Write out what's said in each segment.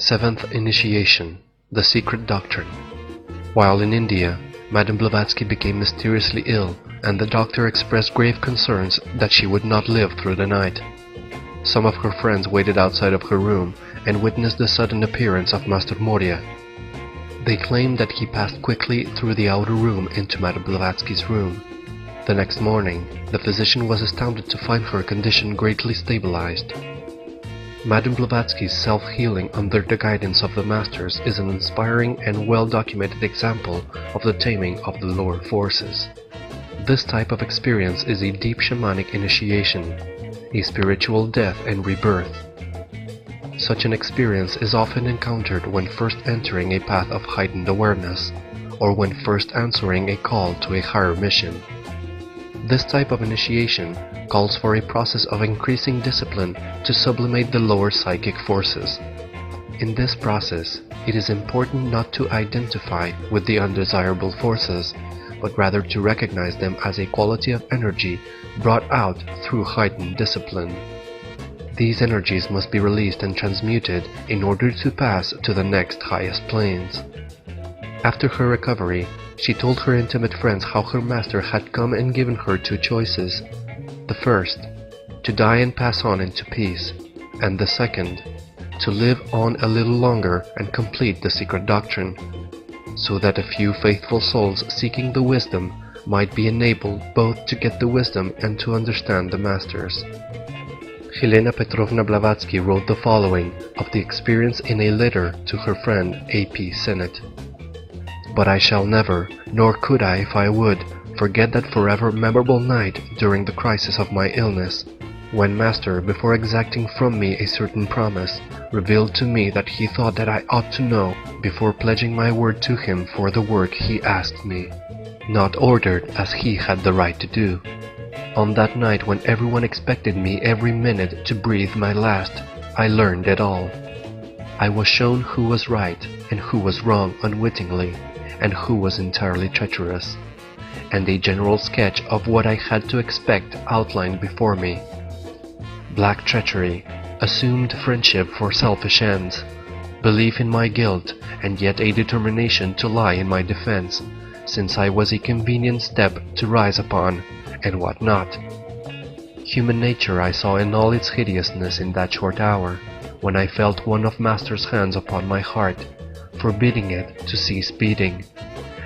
Seventh Initiation, The Secret Doctrine. While in India, Madame Blavatsky became mysteriously ill, and the doctor expressed grave concerns that she would not live through the night. Some of her friends waited outside of her room and witnessed the sudden appearance of Master Moria. They claimed that he passed quickly through the outer room into Madame Blavatsky's room. The next morning, the physician was astounded to find her condition greatly stabilized. Madame Blavatsky's self-healing under the guidance of the masters is an inspiring and well-documented example of the taming of the lower forces. This type of experience is a deep shamanic initiation, a spiritual death and rebirth. Such an experience is often encountered when first entering a path of heightened awareness, or when first answering a call to a higher mission. This type of initiation calls for a process of increasing discipline to sublimate the lower psychic forces. In this process, it is important not to identify with the undesirable forces, but rather to recognize them as a quality of energy brought out through heightened discipline. These energies must be released and transmuted in order to pass to the next highest planes. After her recovery, she told her intimate friends how her master had come and given her two choices. The first, to die and pass on into peace, and the second, to live on a little longer and complete the secret doctrine, so that a few faithful souls seeking the wisdom might be enabled both to get the wisdom and to understand the masters. Helena Petrovna Blavatsky wrote the following of the experience in a letter to her friend A.P. Sinnett. But I shall never, nor could I if I would, forget that forever memorable night during the crisis of my illness, when Master, before exacting from me a certain promise, revealed to me that he thought that I ought to know before pledging my word to him for the work he asked me, not ordered as he had the right to do. On that night when everyone expected me every minute to breathe my last, I learned it all. I was shown who was right and who was wrong unwittingly, and who was entirely treacherous, and a general sketch of what I had to expect outlined before me. Black treachery, assumed friendship for selfish ends, belief in my guilt, and yet a determination to lie in my defense, since I was a convenient step to rise upon, and what not. Human nature I saw in all its hideousness in that short hour, when I felt one of Master's hands upon my heart, forbidding it to cease beating,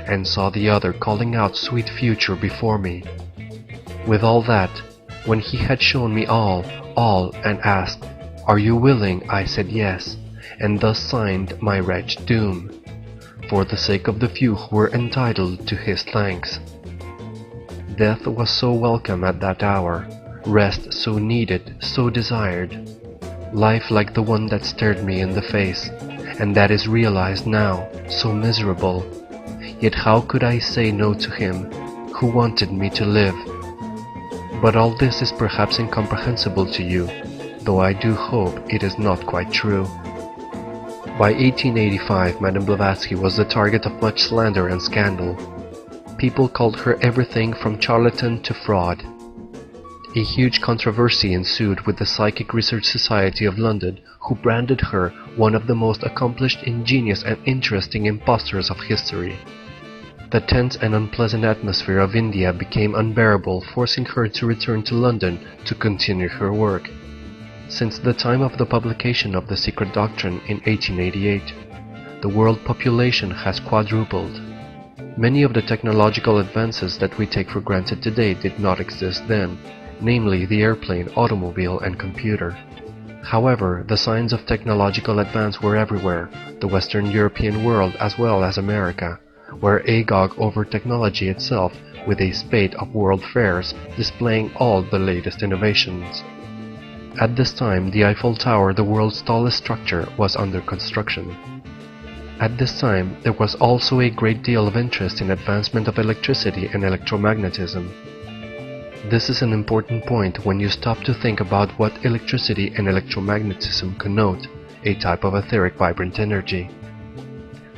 and saw the other calling out sweet future before me. With all that, when he had shown me all, and asked, "Are you willing?" I said yes, and thus signed my wretched doom, for the sake of the few who were entitled to his thanks. Death was so welcome at that hour, rest so needed, so desired, life like the one that stared me in the face, and that is realized now, so miserable. Yet how could I say no to him, who wanted me to live? But all this is perhaps incomprehensible to you, though I do hope it is not quite true. By 1885, Madame Blavatsky was the target of much slander and scandal. People called her everything from charlatan to fraud. A huge controversy ensued with the Psychic Research Society of London, who branded her one of the most accomplished, ingenious, and interesting impostors of history. The tense and unpleasant atmosphere of India became unbearable, forcing her to return to London to continue her work. Since the time of the publication of The Secret Doctrine in 1888, the world population has quadrupled. Many of the technological advances that we take for granted today did not exist then, namely the airplane, automobile, and computer. However, the signs of technological advance were everywhere, the Western European world as well as America, were agog over technology itself, with a spate of world fairs displaying all the latest innovations. At this time, the Eiffel Tower, the world's tallest structure, was under construction. At this time, there was also a great deal of interest in advancement of electricity and electromagnetism. This is an important point when you stop to think about what electricity and electromagnetism connote, a type of etheric vibrant energy.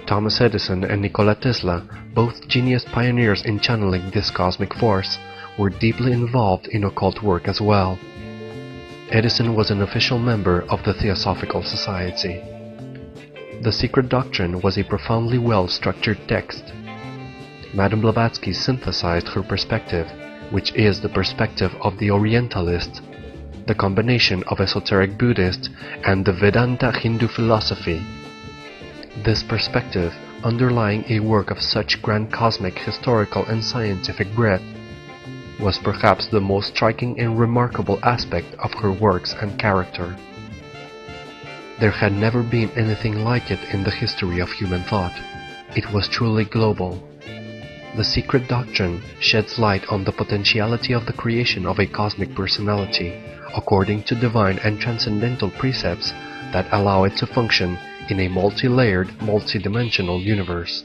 Thomas Edison and Nikola Tesla, both genius pioneers in channeling this cosmic force, were deeply involved in occult work as well. Edison was an official member of the Theosophical Society. The Secret Doctrine was a profoundly well-structured text. Madame Blavatsky synthesized her perspective, which is the perspective of the Orientalist, the combination of esoteric Buddhist and the Vedanta Hindu philosophy. This perspective, underlying a work of such grand cosmic, historical and scientific breadth, was perhaps the most striking and remarkable aspect of her works and character. There had never been anything like it in the history of human thought. It was truly global. The Secret Doctrine sheds light on the potentiality of the creation of a cosmic personality, according to divine and transcendental precepts that allow it to function in a multi-layered, multi-dimensional universe.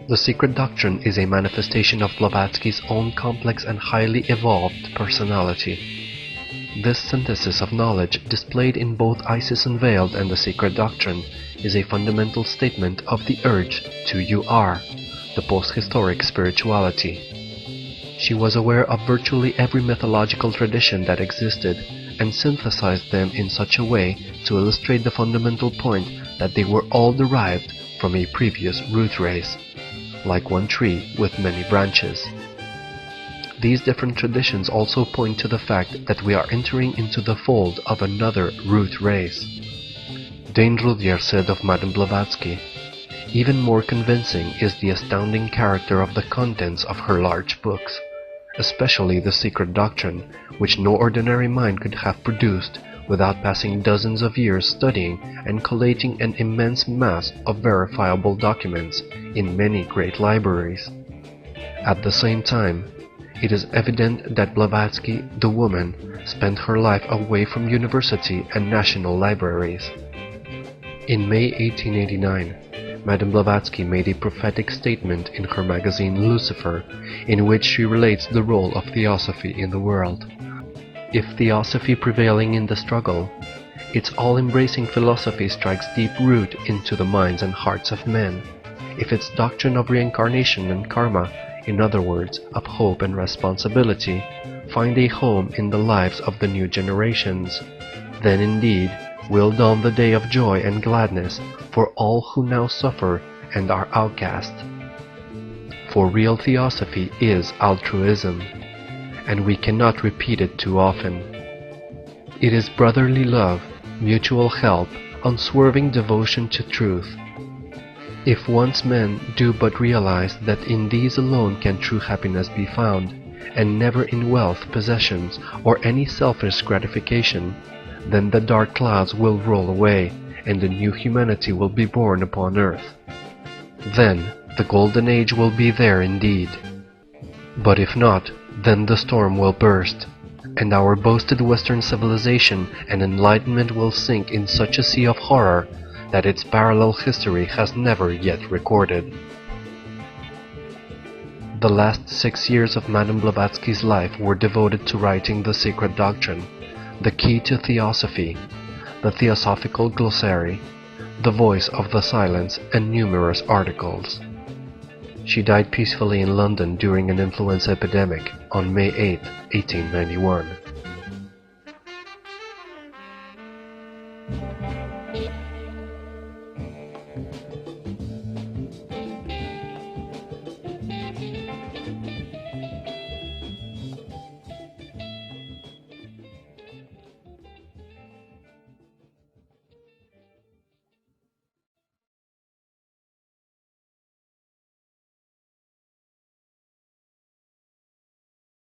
The Secret Doctrine is a manifestation of Blavatsky's own complex and highly evolved personality. This synthesis of knowledge, displayed in both Isis Unveiled and the Secret Doctrine, is a fundamental statement of the urge to "you are," the post-historic spirituality. She was aware of virtually every mythological tradition that existed, and synthesized them in such a way to illustrate the fundamental point that they were all derived from a previous root race, like one tree with many branches. These different traditions also point to the fact that we are entering into the fold of another root race. Dane Rudhyar said of Madame Blavatsky, "Even more convincing is the astounding character of the contents of her large books, especially the Secret Doctrine, which no ordinary mind could have produced without passing dozens of years studying and collating an immense mass of verifiable documents in many great libraries." At the same time, it is evident that Blavatsky, the woman, spent her life away from university and national libraries. In May 1889, Madame Blavatsky made a prophetic statement in her magazine Lucifer, in which she relates the role of theosophy in the world. If theosophy prevailing in the struggle, its all-embracing philosophy strikes deep root into the minds and hearts of men, if its doctrine of reincarnation and karma, in other words, of hope and responsibility, find a home in the lives of the new generations, then indeed will dawn the day of joy and gladness for all who now suffer and are outcast. For real theosophy is altruism, and we cannot repeat it too often. It is brotherly love, mutual help, unswerving devotion to truth. If once men do but realize that in these alone can true happiness be found, and never in wealth, possessions, or any selfish gratification, then the dark clouds will roll away, and a new humanity will be born upon earth. Then the golden age will be there indeed. But if not, then the storm will burst, and our boasted Western civilization and enlightenment will sink in such a sea of horror that its parallel history has never yet recorded. The last 6 years of Madame Blavatsky's life were devoted to writing The Secret Doctrine, The Key to Theosophy, The Theosophical Glossary, The Voice of the Silence, and numerous articles. She died peacefully in London during an influenza epidemic on May 8, 1891.